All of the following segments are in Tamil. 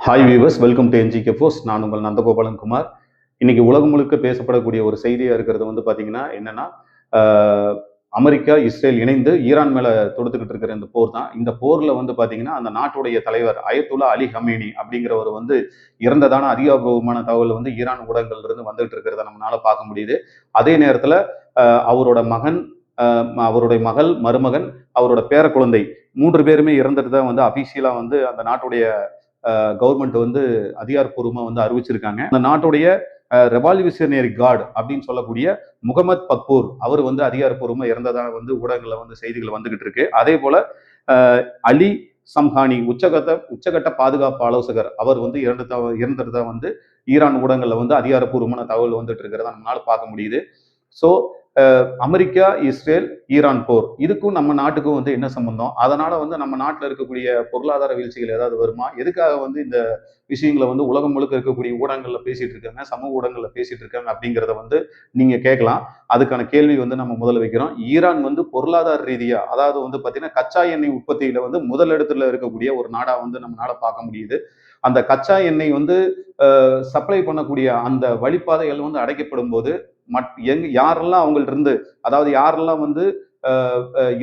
Hi viewers, welcome to NGK Bose. நான் உங்கள் நந்தகோபாலன் குமார். இன்னைக்கு உலகம் முழுக்க பேசப்படக்கூடிய ஒரு செய்தியா இருக்கிறது வந்து பாத்தீங்கன்னா என்னன்னா, ஆஹ், அமெரிக்கா இஸ்ரேல் இணைந்து ஈரான் மேல தொடுத்துக்கிட்டு இருக்கிற இந்த போர் தான். இந்த போர்ல வந்து பாத்தீங்கன்னா அந்த நாட்டுடைய தலைவர் அயத்துல்லா அலி ஹமேனி அப்படிங்கிறவர் வந்து இறந்ததான அதிகாரப்பூர்வமான தகவல் வந்து ஈரான் ஊடகங்கள்ல இருந்து வந்துட்டு இருக்கிறத நம்மளால பார்க்க முடியுது. அதே நேரத்துல அவரோட மகன், அவருடைய மகள், மருமகன், அவரோட பேர குழந்தை மூன்று பேருமே இறந்துட்டு தான் வந்து அபிஷியலா வந்து அந்த நாட்டுடைய கவர்மெண்ட் வந்து அதிகாரப்பூர்வமா வந்து அறிவிச்சிருக்காங்க. அந்த நாட்டுடைய ரெவால்யூஷனரி கார்டு அப்படின்னு சொல்லக்கூடிய முகமது பக்பூர் அவர் வந்து அதிகாரப்பூர்வமா இறந்ததா வந்து ஊடகங்கள்ல வந்து செய்திகள் வந்துகிட்டு இருக்கு. அதே போல அலி சம்ஹானி உச்சகட்ட பாதுகாப்பு ஆலோசகர் அவர் வந்து இறந்ததா வந்து ஈரான் ஊடகங்கள்ல வந்து அதிகாரப்பூர்வமான தகவல் வந்துட்டு இருக்கிறத நம்மளால பார்க்க முடியுது. ஸோ அமெரிக்கா, இஸ்ரேல், ஈரான் போர் இதுக்கும் நம்ம நாட்டுக்கும் வந்து என்ன சம்பந்தம்? அதனால வந்து நம்ம நாட்டில் இருக்கக்கூடிய பொருளாதார வீழ்ச்சிகள் ஏதாவது வருமா? எதுக்காக வந்து இந்த விஷயங்களை வந்து உலகம் முழுக்க இருக்கக்கூடிய ஊடகங்கள்ல பேசிட்டு இருக்காங்க, சமூக ஊடகங்கள்ல பேசிட்டு இருக்காங்க அப்படிங்கிறத வந்து நீங்க கேட்கலாம். அதுக்கான கேள்வி வந்து நம்ம முதல்ல வைக்கிறோம். ஈரான் வந்து பொருளாதார ரீதியா, அதாவது வந்து பாத்தீங்கன்னா கச்சா எண்ணெய் உற்பத்தியில வந்து முதலிடத்துல இருக்கக்கூடிய ஒரு நாடா வந்து நம்மளால பார்க்க முடியுது. அந்த கச்சா எண்ணெய் வந்து சப்ளை பண்ணக்கூடிய அந்த வழிப்பாதைகள் வந்து அடைக்கப்படும் போது யாரெல்லாம் அவங்கள்ட்ட இருந்து, அதாவது யாரெல்லாம் வந்து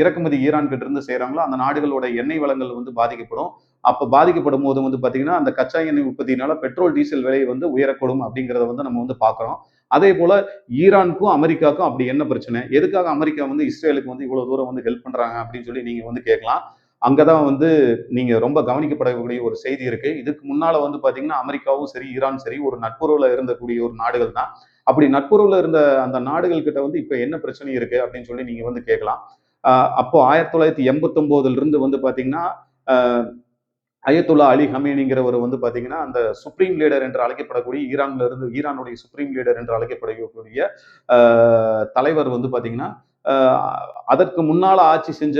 இறக்குமதி ஈரான் கிட்ட இருந்து செய்யறாங்களோ அந்த நாடுகளோட எண்ணெய் வளங்கள் வந்து பாதிக்கப்படும். அப்ப பாதிக்கப்படும் போது வந்து பாத்தீங்கன்னா அந்த கச்சா எண்ணெய் உற்பத்தினால பெட்ரோல் டீசல் விலை வந்து உயரக்கூடும் அப்படிங்கிறத வந்து நம்ம வந்து பாக்குறோம். அதே போல ஈரானுக்கும் அமெரிக்காவுக்கும் அப்படி என்ன பிரச்சனை? எதுக்காக அமெரிக்கா வந்து இஸ்ரேலுக்கு வந்து இவ்வளவு தூரம் வந்து ஹெல்ப் பண்றாங்க அப்படின்னு சொல்லி நீங்க வந்து கேட்கலாம். அங்கதான் வந்து நீங்க ரொம்ப கவனிக்கப்படக்கூடிய ஒரு செய்தி இருக்கு. இதுக்கு முன்னால வந்து பாத்தீங்கன்னா அமெரிக்காவும் சரி, ஈரான் சரி ஒரு நட்புறவுல இருந்தக்கூடிய ஒரு நாடுகள் தான். அப்படி நட்புறவுல இருந்த அந்த நாடுகள் கிட்ட வந்து இப்ப என்ன பிரச்சனை இருக்கு அப்படின்னு சொல்லி நீங்க வந்து கேட்கலாம். அப்போ 1989 இருந்து வந்து பாத்தீங்கன்னா அயத்துல்லா அலி ஹமேனிங்கிறவர் வந்து பாத்தீங்கன்னா அந்த சுப்ரீம் லீடர் என்று அழைக்கப்படக்கூடிய ஈரானுடைய சுப்ரீம் லீடர் என்று அழைக்கப்படக்கூடிய தலைவர் வந்து பாத்தீங்கன்னா அதற்கு முன்னால ஆட்சி செஞ்ச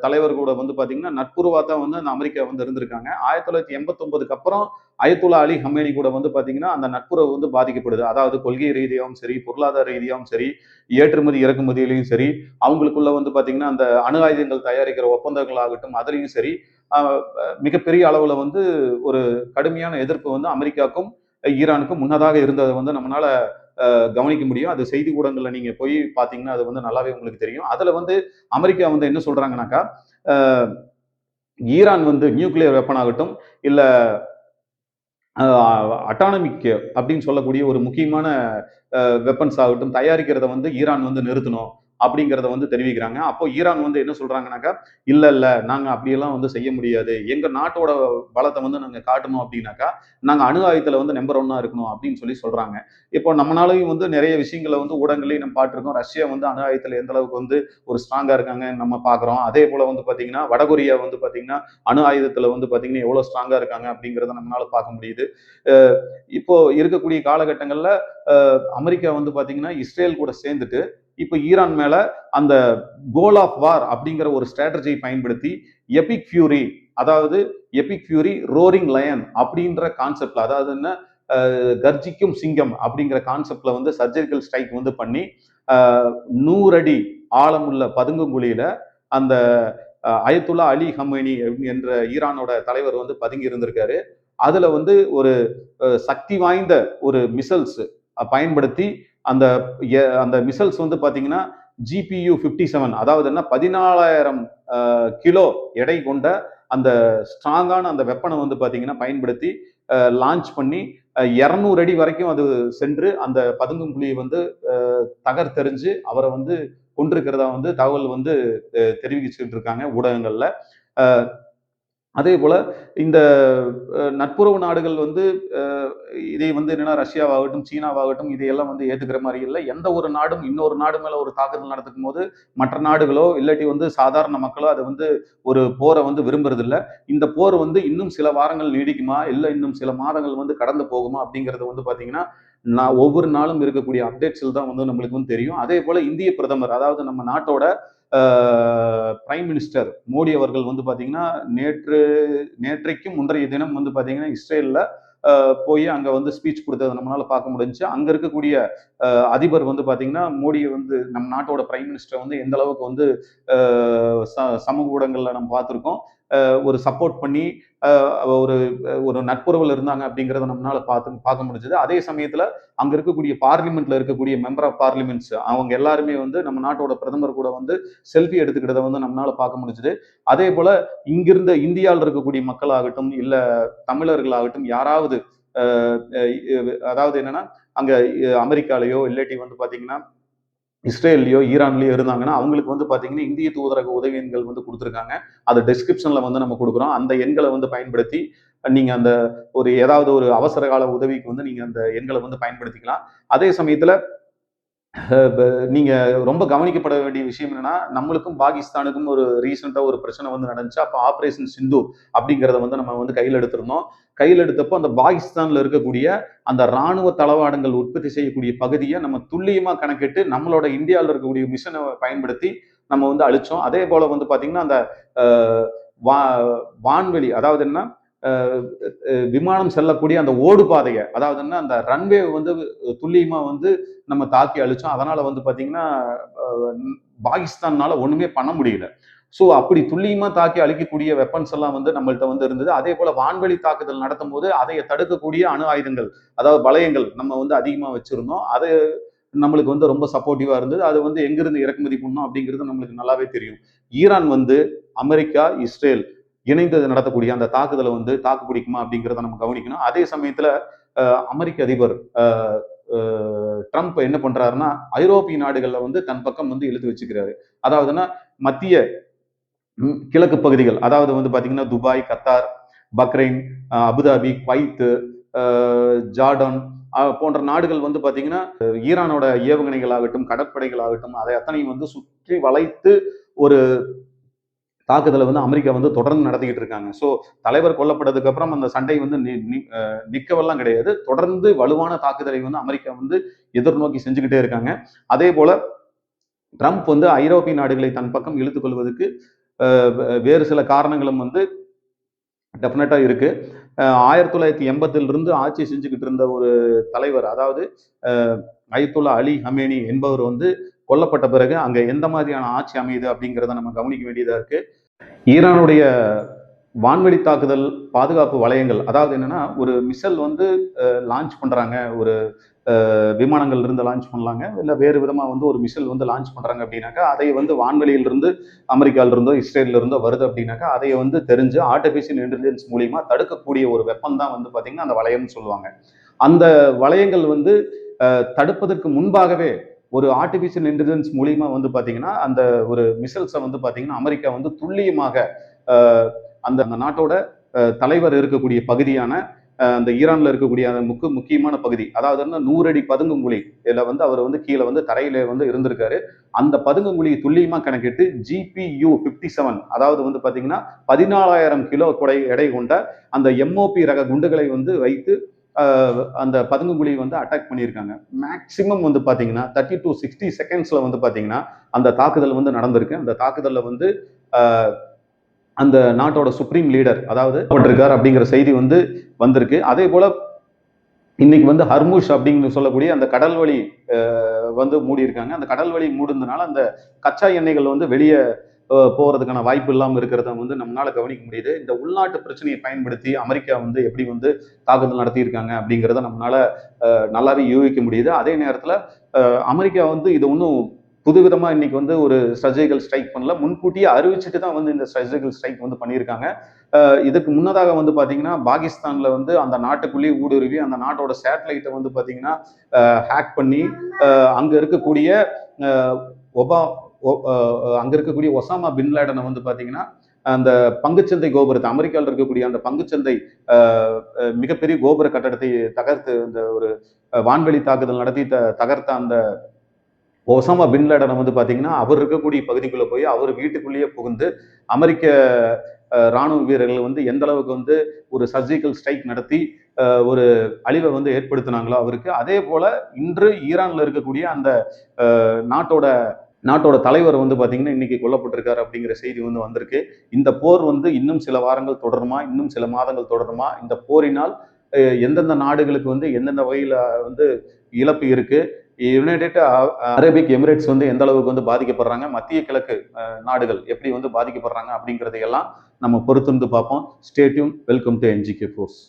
தலைவர் கூட வந்து பாத்தீங்கன்னா நட்புறவா தான் வந்து அந்த அமெரிக்கா வந்து இருந்திருக்காங்க. 1989க்கு அப்புறம் அயத்துல்லா அலி ஹமேனி கூட வந்து பாத்தீங்கன்னா அந்த நட்புறவு வந்து பாதிக்கப்படுது. அதாவது கொள்கை ரீதியாகவும் சரி, பொருளாதார ரீதியாகவும் சரி, ஏற்றுமதி இறக்குமதியிலையும் சரி, அவங்களுக்குள்ள வந்து பாத்தீங்கன்னா அந்த அணு ஆயுதங்கள் தயாரிக்கிற ஒப்பந்தங்கள் ஆகட்டும் அதுலயும் சரி, மிகப்பெரிய அளவுல வந்து ஒரு கடுமையான எதிர்ப்பு வந்து அமெரிக்காவுக்கும் ஈரானுக்கும் முன்னதாக இருந்ததை வந்து நம்மளால கவனிக்க முடியும். அது செய்தி ஊடகங்கள்ல நீங்க போய் பாத்தீங்கன்னா அது வந்து நல்லாவே உங்களுக்கு தெரியும். அதுல வந்து அமெரிக்கா வந்து என்ன சொல்றாங்கன்னாக்கா, ஈரான் வந்து நியூக்ளியர் வெப்பன் ஆகட்டும், இல்ல அட்டானமிக் அப்படின்னு சொல்லக்கூடிய ஒரு முக்கியமான வெப்பன்ஸ் ஆகட்டும் தயாரிக்கிறத வந்து ஈரான் வந்து நிறுத்தணும் அப்படிங்கிறத வந்து தெரிவிக்கிறாங்க. அப்போ ஈரான் வந்து என்ன சொல்றாங்கன்னாக்கா, இல்ல இல்ல நாங்க அப்படியெல்லாம் வந்து செய்ய முடியாது. எங்க நாட்டோட பலத்தை வந்து நாங்க காட்டணும் அப்படின்னாக்கா, நாங்க அணு ஆயுதத்துல வந்து நம்பர் ஒன்னா இருக்கணும் அப்படின்னு சொல்லி சொல்றாங்க. இப்போ நம்மளாலையும் வந்து நிறைய விஷயங்களை வந்து ஊடகங்களையும் நம்ம பார்த்திருக்கோம். ரஷ்யா வந்து அணு ஆயுதத்துல எந்த அளவுக்கு வந்து ஒரு ஸ்ட்ராங்கா இருக்காங்க நம்ம பாக்குறோம். அதே போல வந்து பாத்தீங்கன்னா வடகொரியா வந்து பாத்தீங்கன்னா அணு ஆயுதத்துல வந்து பாத்தீங்கன்னா எவ்வளவு ஸ்ட்ராங்கா இருக்காங்க அப்படிங்கிறத நம்மளால பார்க்க முடியுது. இப்போ இருக்கக்கூடிய காலகட்டங்கள்ல அமெரிக்கா வந்து பாத்தீங்கன்னா இஸ்ரேல் கூட சேர்ந்துட்டு இப்ப ஈரான் மேல அந்த கோல் ஆஃப் வார் அப்படிங்கிற ஒரு ஸ்ட்ராட்டஜியை பயன்படுத்தி எபிக் ஃபியூரி, அதாவது எபிக் ஃபியூரி ரோரிங் லயன் அப்படின்ற கான்செப்ட்ல, அதாவது என்ன, கர்ஜிக்கும் சிங்கம் அப்படிங்கிற கான்செப்ட்ல வந்து சர்ஜிக்கல் ஸ்ட்ரைக் வந்து பண்ணி 100 அடி ஆழமுள்ள பதுங்கும் குழியில அந்த அயத்துல்லா அலி ஹமேனி என்ற ஈரானோட தலைவர் வந்து பதுங்கி இருந்திருக்காரு. அதுல வந்து ஒரு சக்தி வாய்ந்த ஒரு மிசைல்ஸ் பயன்படுத்தி அந்த அந்த மிசைல்ஸ் வந்து பாத்தீங்கன்னா GPU 57, அதாவது என்ன 14,000 கிலோ எடை கொண்ட அந்த ஸ்ட்ராங்கான அந்த வெப்பனை வந்து பாத்தீங்கன்னா பயன்படுத்தி லான்ச் பண்ணி 200 அடி வரைக்கும் அது சென்று அந்த பதுங்கும் குழியை வந்து தகர்த்தெறிஞ்சு அவரை வந்து கொண்டிருக்கிறதா வந்து தகவல் வந்து தெரிவிச்சுட்டு இருக்காங்க ஊடகங்கள்ல. அதே போல இந்த நட்புறவு நாடுகள் வந்து இதை வந்து என்னன்னா ரஷ்யாவாகட்டும், சீனாவாகட்டும் இதையெல்லாம் வந்து ஏத்துக்கிற மாதிரி இல்லை. எந்த ஒரு நாடும் இன்னொரு நாடு மேல ஒரு தாக்குதல் நடத்தும் போது மற்ற நாடுகளோ இல்லாட்டி வந்து சாதாரண மக்களோ அதை வந்து ஒரு போரை வந்து விரும்புறது இல்லை. இந்த போர் வந்து இன்னும் சில வாரங்கள் நீடிக்குமா, இல்லை இன்னும் சில மாதங்கள் வந்து கடந்து போகுமா அப்படிங்கிறது வந்து பாத்தீங்கன்னா நான் ஒவ்வொரு நாளும் இருக்கக்கூடிய அப்டேட்ஸில் தான் வந்து நம்மளுக்கு வந்து தெரியும். அதே போல இந்திய பிரதமர், அதாவது நம்ம நாட்டோட பிரைம் மினிஸ்டர் மோடி அவர்கள் வந்து பாத்தீங்கன்னா நேற்றைக்கும் முன்றைய தினம் வந்து பாத்தீங்கன்னா இஸ்ரேல்ல போய் அங்க வந்து ஸ்பீச் கொடுத்ததை நம்மளால பார்க்க முடிஞ்சு. அங்க இருக்கக்கூடிய அதிபர் வந்து பாத்தீங்கன்னா மோடியை வந்து நம்ம நாட்டோட பிரைம் மினிஸ்டர் வந்து எந்த அளவுக்கு வந்து சமூக ஊடகங்கள்ல நம்ம பார்த்திருக்கோம். ஒரு சப்போர்ட் பண்ணி ஒரு ஒரு நட்புறவில் இருந்தாங்க அப்படிங்கிறத நம்மளால பார்க்க முடிஞ்சது. அதே சமயத்துல அங்க இருக்கக்கூடிய பார்லிமெண்ட்ல இருக்கக்கூடிய மெம்பர் ஆஃப் பார்லிமெண்ட்ஸ் அவங்க எல்லாருமே வந்து நம்ம நாட்டோட பிரதமர் கூட வந்து செல்ஃபி எடுத்துக்கிட்டதை வந்து நம்மளால பார்க்க முடிஞ்சது. அதே போல இங்கிருந்த இந்தியாவில் இருக்கக்கூடிய மக்களாகட்டும் இல்ல தமிழர்களாகட்டும் யாராவது அதாவது என்னன்னா அங்க அமெரிக்காலயோ இல்லாட்டி வந்து பாத்தீங்கன்னா இஸ்ரேல்லையோ ஈரான்லயோ இருந்தாங்கன்னா அவங்களுக்கு வந்து பாத்தீங்கன்னா இந்திய தூதரக உதவி எண்கள் வந்து கொடுத்துருக்காங்க. அது டிஸ்கிரிப்ஷன்ல வந்து நம்ம கொடுக்குறோம். அந்த எண்களை வந்து பயன்படுத்தி நீங்க அந்த ஒரு ஏதாவது ஒரு அவசர கால உதவிக்கு வந்து நீங்க அந்த எண்களை வந்து பயன்படுத்திக்கலாம். அதே சமயத்துல நீங்க ரொம்ப கவனிக்கப்பட வேண்டிய விஷயம் என்னன்னா நம்மளுக்கும் பாகிஸ்தானுக்கும் ஒரு ரீசெண்டா ஒரு பிரச்சனை வந்து நடந்துச்சு. அப்ப ஆபரேஷன் சிந்து அப்படிங்கிறத வந்து நம்ம வந்து கையில் எடுத்திருந்தோம். கையில் எடுத்தப்போ அந்த பாகிஸ்தான்ல இருக்கக்கூடிய அந்த ராணுவ தளவாடங்கள் உற்பத்தி செய்யக்கூடிய பகுதியை நம்ம துல்லியமா கணக்கிட்டு நம்மளோட இந்தியாவில் இருக்கக்கூடிய மிஷனை பயன்படுத்தி நம்ம வந்து அழிச்சோம். அதே போல வந்து பாத்தீங்கன்னா அந்த வான்வெளி அதாவது என்ன விமானம் செல்லக்கூடிய அந்த ஓடு பாதையை அதாவது என்ன அந்த ரன்வே வந்து துல்லியமா வந்து நம்ம தாக்கி அழிச்சோம். அதனால வந்து பாத்தீங்கன்னா பாகிஸ்தான்னால ஒண்ணுமே பண்ண முடியல. சோ அப்படி துல்லியமா தாக்கி அழிக்கக்கூடிய வெப்பன்ஸ் எல்லாம் வந்து நம்மள்ட்ட வந்து இருந்தது. அதே போல வான்வெளி தாக்குதல் நடத்தும் போது அதை தடுக்கக்கூடிய அணு ஆயுதங்கள் அதாவது வளையங்கள் நம்ம வந்து அதிகமா வச்சிருந்தோம். அது நம்மளுக்கு வந்து ரொம்ப சப்போர்ட்டிவா இருந்தது. அது வந்து எங்கிருந்து இறக்குமதி பண்ணோம் அப்படிங்கிறது நம்மளுக்கு நல்லாவே தெரியும். ஈரான் வந்து அமெரிக்கா, இஸ்ரேல் இணைந்து நடத்தக்கூடிய அந்த தாக்குதலை வந்து தாக்கு பிடிக்குமா அப்படிங்கிறத நம்ம கவனிக்கணும். அதே சமயத்துல அமெரிக்க அதிபர் ட்ரம்ப் என்ன பண்றாருன்னா ஐரோப்பிய நாடுகள்ல வந்து தன் பக்கம் வந்து இழுத்து வச்சுக்கிறாரு. அதாவதுன்னா மத்திய கிழக்கு பகுதிகள் அதாவது வந்து பாத்தீங்கன்னா Dubai, Qatar, Bahrain, Abu Dhabi, Kuwait, Jordan போன்ற நாடுகள் வந்து பாத்தீங்கன்னா ஈரானோட ஏவுகணைகள் ஆகட்டும் கடற்படைகள் ஆகட்டும் அதை அத்தனையும் வந்து சுற்றி வளைத்து ஒரு தாக்குதலை வந்து அமெரிக்கா வந்து தொடர்ந்து நடத்திக்கிட்டு இருக்காங்க. ஸோ தலைவர் கொல்லப்பட்டதுக்கு அப்புறம் அந்த சண்டை வந்து நிற்கவெல்லாம் கிடையாது. தொடர்ந்து வலுவான தாக்குதலை வந்து அமெரிக்கா வந்து எதிர்நோக்கி செஞ்சுக்கிட்டே இருக்காங்க. அதே போல ட்ரம்ப் வந்து ஐரோப்பிய நாடுகளை தன் பக்கம் இழுத்துக் கொள்வதற்கு வேறு சில காரணங்களும் வந்து டெஃபினட்டா இருக்கு. 1980 ஆட்சி செஞ்சுக்கிட்டு இருந்த ஒரு தலைவர் அதாவது அயத்துல்லா அலி ஹமேனி என்பவர் வந்து கொல்லப்பட்ட பிறகு அங்க எந்த மாதிரியான ஆட்சி அமையுது அப்படிங்கிறத நம்ம கவனிக்க வேண்டியதா இருக்கு. ஈரானுடைய வான்வெளி தாக்குதல் பாதுகாப்பு வளையங்கள் அதாவது என்னன்னா ஒரு மிசைல் வந்து லான்ச் பண்றாங்க ஒரு விமானங்கள்ல இருந்து லான்ச் பண்ணலாங்க இல்ல வேறு விதமா வந்து ஒரு மிசைல் வந்து லான்ச் பண்றாங்க அப்படின்னாக்கா அதை வந்து வான்வெளியில இருந்து அமெரிக்கால இருந்தோ இஸ்ரேல்ல இருந்தோ வருது அப்படின்னாக்கா அதை வந்து தெரிஞ்சு ஆர்டிபிஷியல் இன்டெலிஜென்ஸ் மூலியமா தடுக்கக்கூடிய ஒரு வெப்பன் தான் வந்து பாத்தீங்கன்னா அந்த வளையம்னு சொல்லுவாங்க. அந்த வளையங்கள் வந்து தடுப்பதற்கு முன்பாகவே ஒரு ஆர்டிபிஷியல் இன்டெலிஜென்ஸ் மூலியமா வந்து பாத்தீங்கன்னா அந்த ஒரு மிசைல்ஸை வந்து பாத்தீங்கன்னா அமெரிக்கா வந்து துல்லியமாக அந்த நாட்டோட தலைவர் இருக்கக்கூடிய பகுதியான அந்த ஈரான்ல இருக்கக்கூடிய அந்த முக்கியமான பகுதி அதாவது 100 அடி பதுங்குகுழி இதுல வந்து அவர் வந்து கீழே வந்து தரையில வந்து இருந்திருக்காரு. அந்த பதுங்குகுழியை துல்லியமா கணக்கிட்டு GPU 57 அதாவது வந்து பாத்தீங்கன்னா 14,000 கிலோ எடை கொண்ட அந்த MOP ரக குண்டுகளை வந்து வைத்து அந்த பதுங்குகுழியை வந்து அட்டாக் பண்ணியிருக்காங்க. மேக்சிமம் வந்து பாத்தீங்கன்னா 30 to 60 செகண்ட்ஸ்ல வந்து பாத்தீங்கன்னா அந்த தாக்குதல் வந்து நடந்திருக்கு. அந்த தாக்குதல்ல வந்து அந்த நாட்டோட சுப்ரீம் லீடர் அதாவது பட்டிருக்கார் அப்படிங்கிற செய்தி வந்து வந்திருக்கு. அதே போல இன்னைக்கு வந்து ஹர்முஷ் அப்படின்னு சொல்லக்கூடிய அந்த கடல் வழி வந்து மூடி இருக்காங்க. அந்த கடல் வழி மூடுனதுனால அந்த கச்சா எண்ணெய்கள் வந்து வெளியே போறதுக்கான வாய்ப்பு இல்லாமல் இருக்கிறத வந்து நம்மளால கவனிக்க முடியுது. இந்த உள்நாட்டு பிரச்சனையை பயன்படுத்தி அமெரிக்கா வந்து எப்படி வந்து தாக்குதல் நடத்தியிருக்காங்க அப்படிங்கிறத நம்மளால நல்லாவே யூகிக்க முடியுது. அதே நேரத்துல அமெரிக்கா வந்து இது ஒன்றும் புதுவிதமா இன்னைக்கு வந்து ஒரு சர்ஜிக்கல் ஸ்ட்ரைக் பண்ணல, முன்கூட்டியே அறிவிச்சுட்டு தான் வந்து இந்த சர்ஜிக்கல் ஸ்ட்ரைக் வந்து பண்ணியிருக்காங்க. இதுக்கு முன்னதாக வந்து பாத்தீங்கன்னா பாகிஸ்தான்ல வந்து அந்த நாட்டுக்குள்ளேயே ஊடுருவி அந்த நாட்டோட சேட்டலைட்டை வந்து பாத்தீங்கன்னா ஹேக் பண்ணி அங்க இருக்கக்கூடிய அங்க இருக்கக்கூடிய ஒசாமா பின் லேடனை வந்து பாத்தீங்கன்னா அந்த பங்குச்சந்தை கோபுரத்தை அமெரிக்காவில் இருக்கக்கூடிய அந்த பங்குச்சந்தை மிகப்பெரிய கோபுர கட்டடத்தை தகர்த்து இந்த ஒரு வான்வெளி தாக்குதல் நடத்தி தகர்த்த அந்த ஒசாமா பின் லேடனை வந்து பாத்தீங்கன்னா அவர் இருக்கக்கூடிய பகுதிக்குள்ள போய் அவர் வீட்டுக்குள்ளேயே புகுந்து அமெரிக்க ராணுவ வீரர்கள் வந்து எந்த அளவுக்கு வந்து ஒரு சர்ஜிக்கல் ஸ்ட்ரைக் நடத்தி ஒரு அழிவை வந்து ஏற்படுத்தினாங்களோ அவருக்கு. அதே போல இன்று ஈரான்ல இருக்கக்கூடிய அந்த நாட்டோட தலைவர் வந்து பாத்தீங்கன்னா இன்னைக்கு கொல்லப்பட்டிருக்காரு அப்படிங்கிற செய்தி வந்து வந்திருக்கு. இந்த போர் வந்து இன்னும் சில வாரங்கள் தொடருமா, இன்னும் சில மாதங்கள் தொடருமா, இந்த போரினால் எந்தெந்த நாடுகளுக்கு வந்து எந்தெந்த வகையில வந்து இழப்பு இருக்கு, யுனைடெட் அரேபிக் எமிரேட்ஸ் வந்து எந்த அளவுக்கு வந்து பாதிக்கப்படுறாங்க, மத்திய கிழக்கு நாடுகள் எப்படி வந்து பாதிக்கப்படுறாங்க அப்படிங்கிறதையெல்லாம் நம்ம பொறுத்திருந்து பார்ப்போம். Stay tune. Welcome to NGK force.